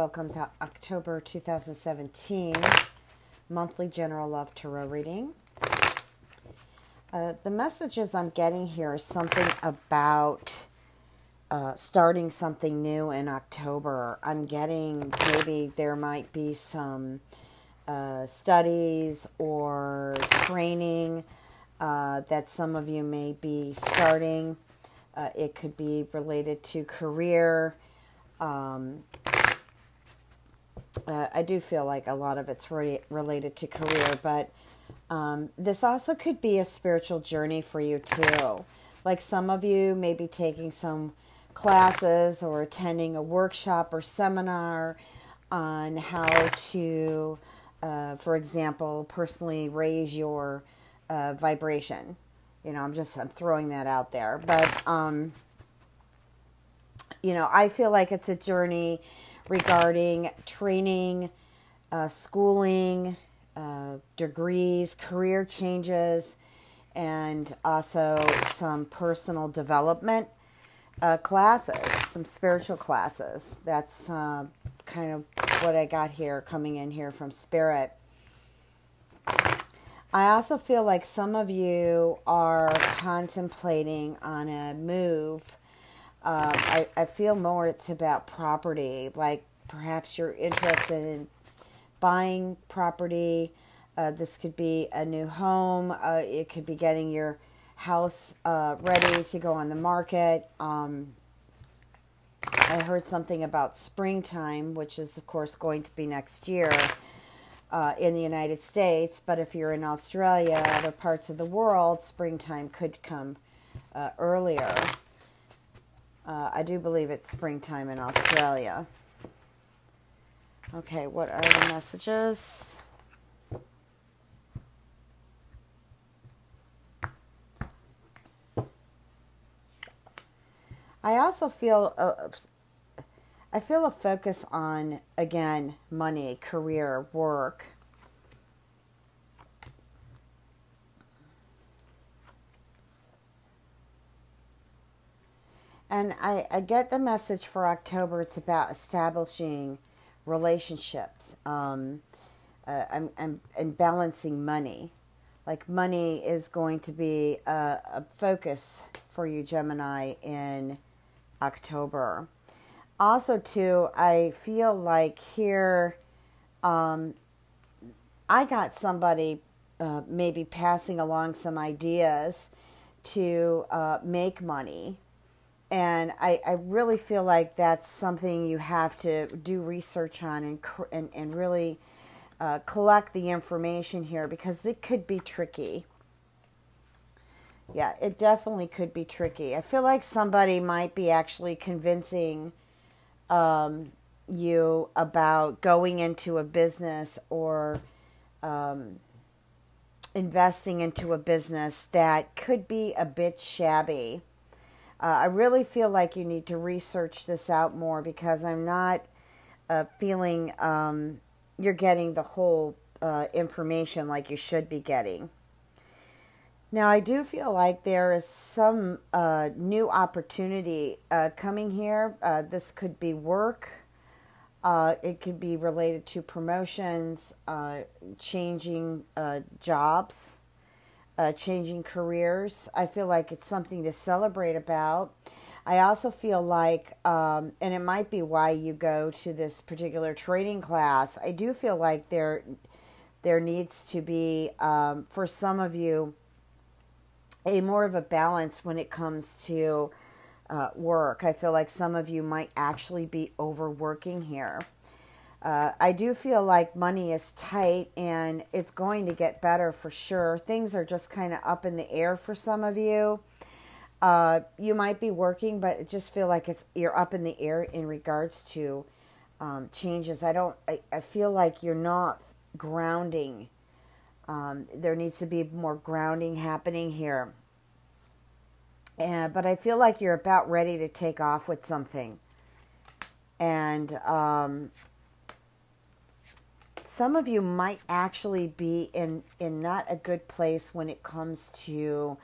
welcome to October 2017 monthly general love tarot reading. The messages I'm getting here is something about starting something new in October. I'm getting maybe there might be some studies or training that some of you may be starting. It could be related to career. I do feel like a lot of it's related to career, but this also could be a spiritual journey for you too. Like some of you may be taking some classes or attending a workshop or seminar on how to, for example, personally raise your vibration. You know, I'm throwing that out there. But, you know, I feel like it's a journey regarding training, schooling, degrees, career changes, and also some personal development classes, some spiritual classes. That's kind of what I got here, coming in here from Spirit. I also feel like some of you are contemplating on a move. I feel more it's about property, like perhaps you're interested in buying property. This could be a new home. It could be getting your house ready to go on the market. I heard something about springtime, which is, of course, going to be next year in the United States. But if you're in Australia, other parts of the world, springtime could come earlier. I do believe it's springtime in Australia. Okay, what are the messages? I also feel a focus on, again, money, career, work. And I get the message for October. It's about establishing relationships and balancing money. Like money is going to be a focus for you, Gemini, in October. Also, too, I feel like here I got somebody maybe passing along some ideas to make money. And I really feel like that's something you have to do research on and really collect the information here, because it could be tricky. Yeah, it definitely could be tricky. I feel like somebody might be actually convincing you about going into a business or investing into a business that could be a bit shabby. I really feel like you need to research this out more, because I'm not feeling you're getting the whole information like you should be getting. Now, I do feel like there is some new opportunity coming here. This could be work. It could be related to promotions, changing jobs. Changing careers. I feel like it's something to celebrate about. I also feel like, and it might be why you go to this particular training class, I do feel like there needs to be, for some of you, a more of a balance when it comes to work. I feel like some of you might actually be overworking here. I do feel like money is tight, and it's going to get better for sure. Things are just kind of up in the air for some of you. You might be working, but it just feel like you're up in the air in regards to changes. I feel like you're not grounding. There needs to be more grounding happening here. But I feel like you're about ready to take off with something. And some of you might actually be in not a good place when it comes to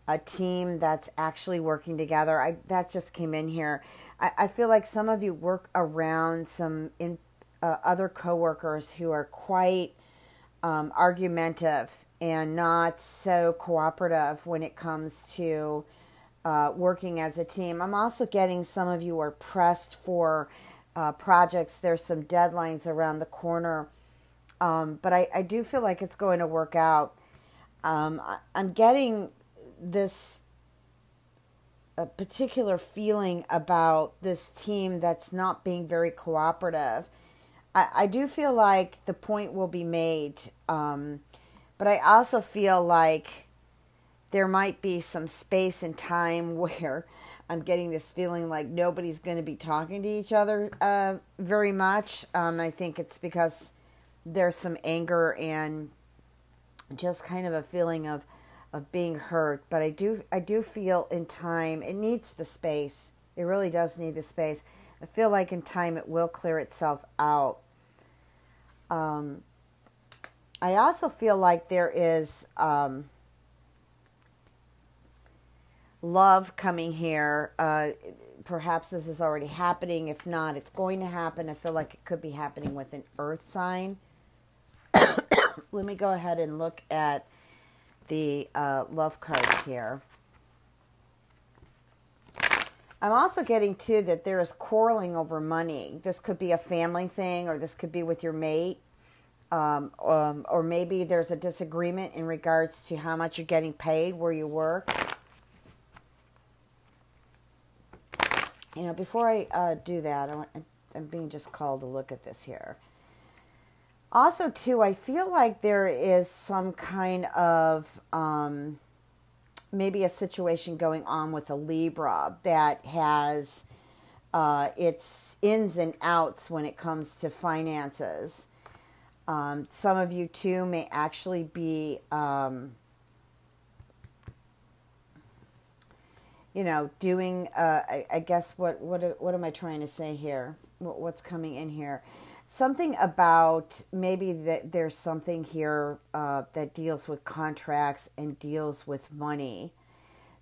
a team that's actually working together. That just came in here. I feel like some of you work around some other coworkers who are quite argumentative and not so cooperative when it comes to working as a team. I'm also getting some of you are pressed for projects. There's some deadlines around the corner, but I do feel like it's going to work out. I'm getting this a particular feeling about this team that's not being very cooperative. I do feel like the point will be made, but I also feel like there might be some space and time where I'm getting this feeling like nobody's going to be talking to each other very much. I think it's because there's some anger and just kind of a feeling of being hurt. But I do feel in time it needs the space. It really does need the space. I feel like in time it will clear itself out. I also feel like there is love coming here. Perhaps this is already happening. If not, it's going to happen. I feel like it could be happening with an earth sign. Let me go ahead and look at the love cards here. I'm also getting, too, that there is quarreling over money. This could be a family thing, or this could be with your mate. Or maybe there's a disagreement in regards to how much you're getting paid where you work. You know, before I do that, I'm being just called to look at this here. Also, too, I feel like there is some kind of maybe a situation going on with a Libra that has its ins and outs when it comes to finances. Some of you, too, may actually be, doing, I guess, what am I trying to say here? What's coming in here? Something about maybe that there's something here that deals with contracts and deals with money,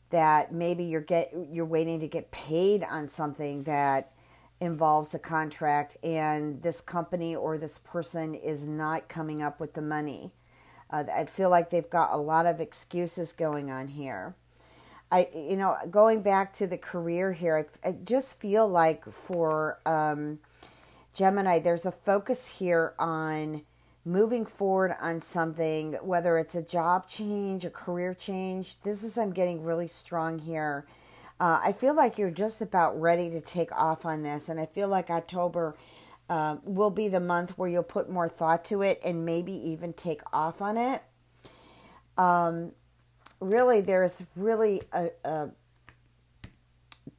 that maybe you're waiting to get paid on something that involves a contract, and this company or this person is not coming up with the money. I feel like they've got a lot of excuses going on here. Going back to the career here, I just feel like for Gemini, there's a focus here on moving forward on something, whether it's a job change, a career change. I'm getting really strong here. I feel like you're just about ready to take off on this, and I feel like October will be the month where you'll put more thought to it and maybe even take off on it. Really, there's really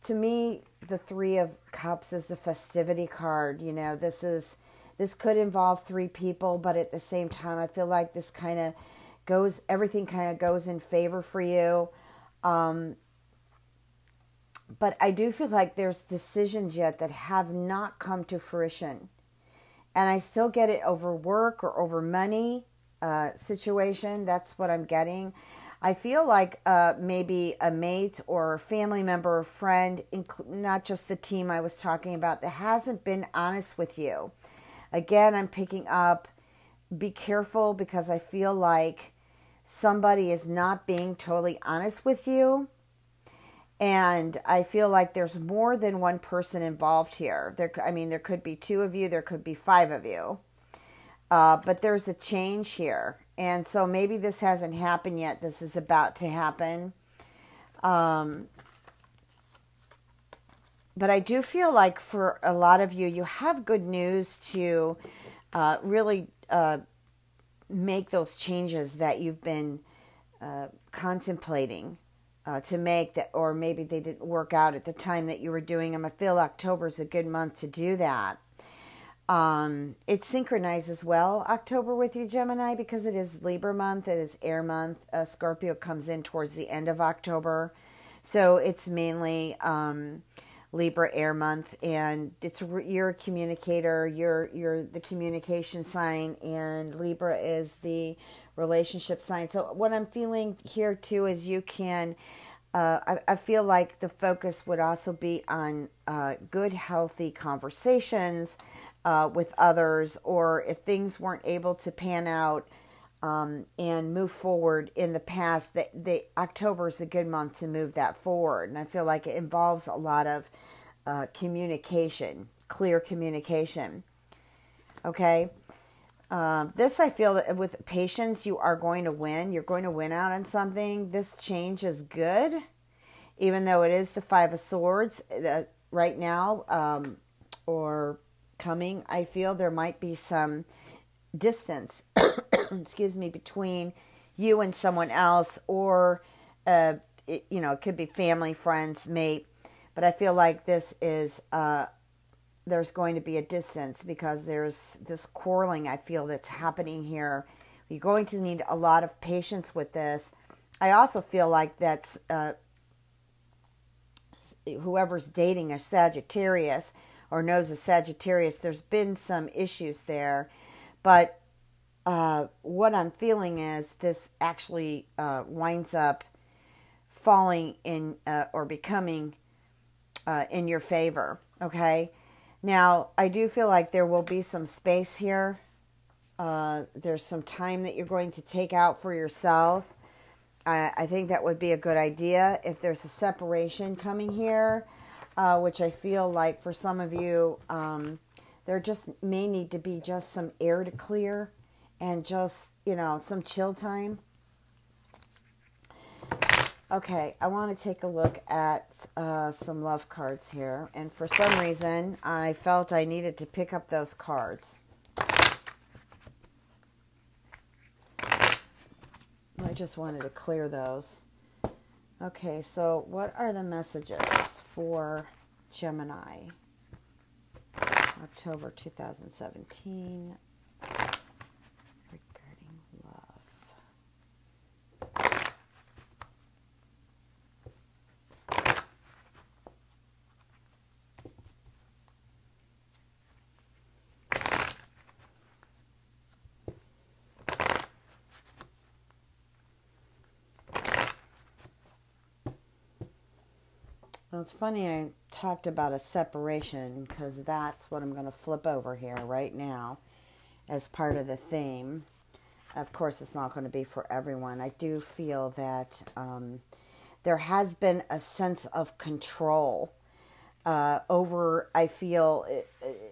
to me, the Three of Cups is the festivity card. You know, this could involve three people, but at the same time, I feel like this everything kind of goes in favor for you. But I do feel like there's decisions yet that have not come to fruition. And I still get it over work or over money situation. That's what I'm getting. I feel like maybe a mate or family member or friend, not just the team I was talking about, that hasn't been honest with you. Again, I'm picking up, be careful, because I feel like somebody is not being totally honest with you. And I feel like there's more than one person involved here. There could be two of you, there could be five of you. But there's a change here. And so maybe this hasn't happened yet. This is about to happen. But I do feel like for a lot of you, you have good news to really make those changes that you've been contemplating to make, that, or maybe they didn't work out at the time that you were doing them. I feel October is a good month to do that. It synchronizes well, October, with you, Gemini, because it is Libra month, it is air month. Scorpio comes in towards the end of October. So it's mainly Libra air month, and you're a communicator, you're the communication sign, and Libra is the relationship sign. So what I'm feeling here too is you can I feel like the focus would also be on good, healthy conversations with others, or if things weren't able to pan out and move forward in the past, the October is a good month to move that forward. And I feel like it involves a lot of communication, clear communication. Okay. This, I feel that with patience, you are going to win. You're going to win out on something. This change is good, even though it is the Five of Swords right now, or coming. I feel there might be some distance, excuse me, between you and someone else, or, it could be family, friends, mate. But I feel like this is, there's going to be a distance because there's this quarreling I feel that's happening here. You're going to need a lot of patience with this. I also feel like that's whoever's dating a Sagittarius or knows a Sagittarius, there's been some issues there. But what I'm feeling is this actually winds up falling in or becoming in your favor, okay? Now, I do feel like there will be some space here. There's some time that you're going to take out for yourself. I think that would be a good idea. If there's a separation coming here, which I feel like for some of you, there just may need to be just some air to clear and just, some chill time. Okay, I want to take a look at some love cards here. And for some reason, I felt I needed to pick up those cards. I just wanted to clear those. Okay, so what are the messages for Gemini? October 2017. Regarding love. Well, it's funny I talked about a separation because that's what I'm going to flip over here right now as part of the theme. Of course, it's not going to be for everyone. I do feel that there has been a sense of control over, I feel,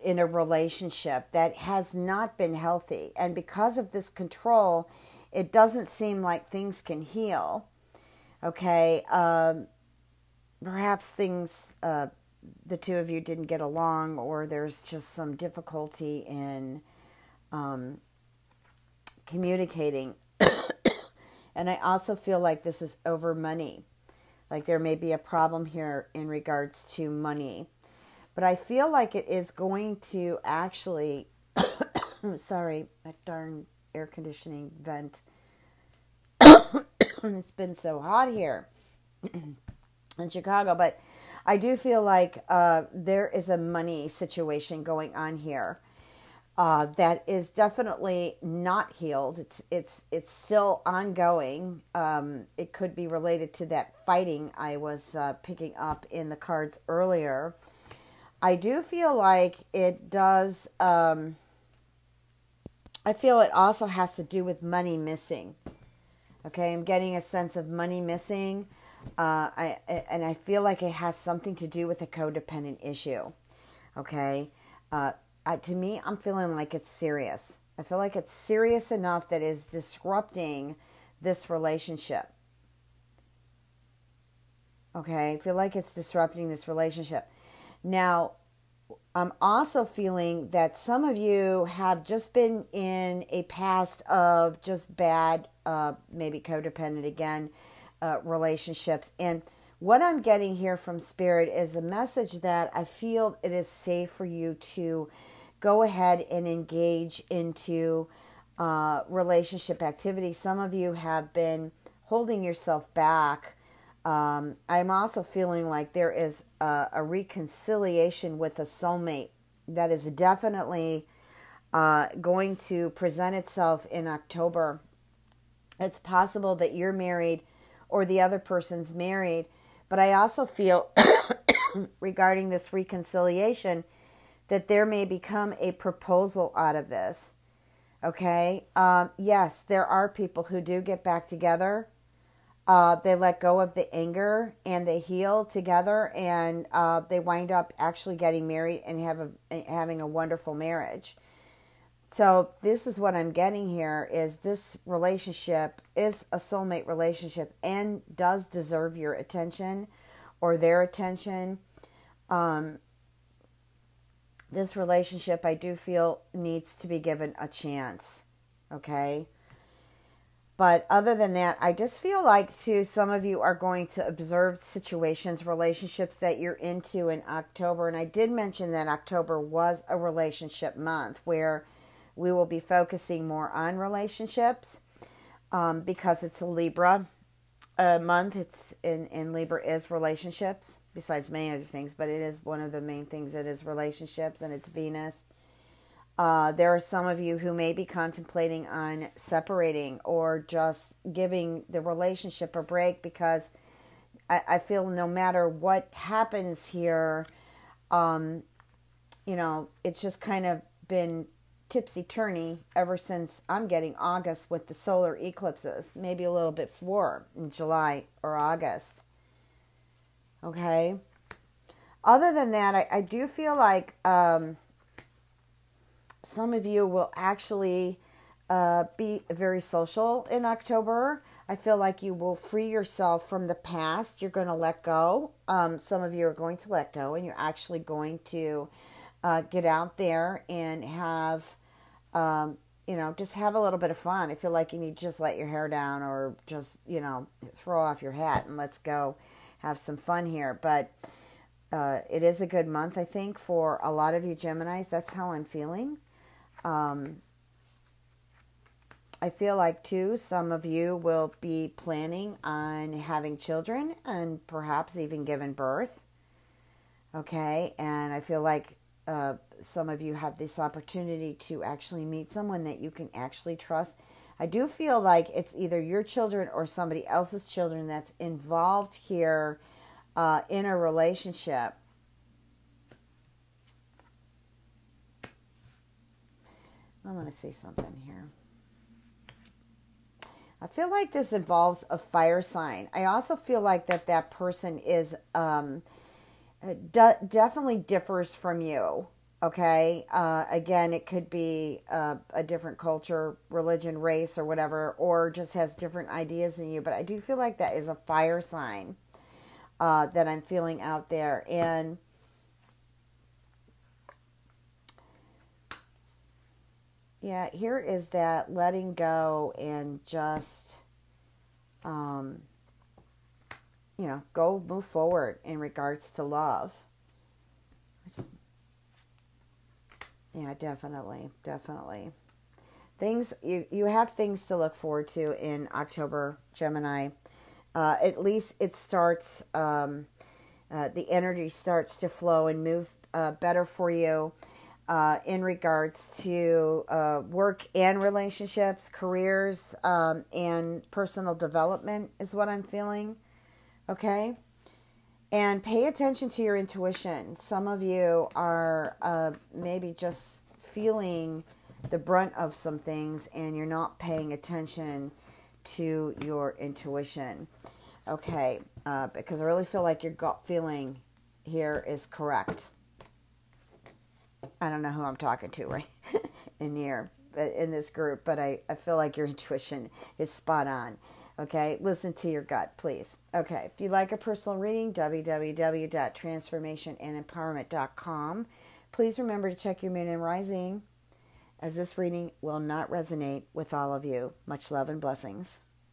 in a relationship that has not been healthy. And because of this control, it doesn't seem like things can heal. Okay, perhaps things, the two of you didn't get along, or there's just some difficulty in communicating. And I also feel like this is over money. Like there may be a problem here in regards to money. But I feel like it is going to actually, sorry, that darn air conditioning vent. It's been so hot here in Chicago, but I do feel like there is a money situation going on here that is definitely not healed. It's still ongoing. It could be related to that fighting I was picking up in the cards earlier. I do feel like it does. I feel it also has to do with money missing. Okay, I'm getting a sense of money missing. I feel like it has something to do with a codependent issue. Okay. To me, I'm feeling like it's serious. I feel like it's serious enough that is disrupting this relationship. Okay. I feel like it's disrupting this relationship. Now, I'm also feeling that some of you have just been in a past of just bad, maybe codependent again, relationships. And what I'm getting here from Spirit is a message that I feel it is safe for you to go ahead and engage into relationship activity. Some of you have been holding yourself back. I'm also feeling like there is a reconciliation with a soulmate that is definitely going to present itself in October. It's possible that you're married or the other person's married. But I also feel regarding this reconciliation that there may become a proposal out of this. Okay? Yes, there are people who do get back together. They let go of the anger and they heal together, and they wind up actually getting married and having a wonderful marriage. So this is what I'm getting here, is this relationship is a soulmate relationship and does deserve your attention or their attention. This relationship, I do feel, needs to be given a chance. Okay? But other than that, I just feel like, too, some of you are going to observe situations, relationships that you're into in October. And I did mention that October was a relationship month where we will be focusing more on relationships because it's a Libra month. It's in Libra is relationships, besides many other things. But it is one of the main things. It is relationships, and it's Venus. There are some of you who may be contemplating on separating or just giving the relationship a break, because I feel no matter what happens here, it's just kind of been tipsy-turny ever since I'm getting August with the solar eclipses, maybe a little bit before in July or August. Okay? Other than that, I do feel like some of you will actually be very social in October. I feel like you will free yourself from the past. You're going to let go. Some of you are going to let go, and you're actually going to get out there and have, just have a little bit of fun. I feel like you need to just let your hair down, or just, throw off your hat and let's go have some fun here. But it is a good month, I think, for a lot of you Geminis. That's how I'm feeling. I feel like, too, some of you will be planning on having children and perhaps even giving birth. Okay, and I feel like some of you have this opportunity to actually meet someone that you can actually trust. I do feel like it's either your children or somebody else's children that's involved here in a relationship. I'm going to see something here. I feel like this involves a fire sign. I also feel like that person is definitely differs from you. Okay. Again, it could be a different culture, religion, race, or whatever, or just has different ideas than you. But I do feel like that is a fire sign that I'm feeling out there. And yeah, here is that letting go and just, go move forward in regards to love. Yeah, definitely. Things, you have things to look forward to in October, Gemini. At least it starts, the energy starts to flow and move better for you. In regards to work and relationships, careers, and personal development is what I'm feeling. Okay? And pay attention to your intuition. Some of you are maybe just feeling the brunt of some things and you're not paying attention to your intuition. Okay? Because I really feel like your gut feeling here is correct. I don't know who I'm talking to right in this group, but I feel like your intuition is spot on. Okay, listen to your gut, please. Okay, if you like a personal reading, www.transformationandempowerment.com. Please remember to check your moon and rising, as this reading will not resonate with all of you. Much love and blessings.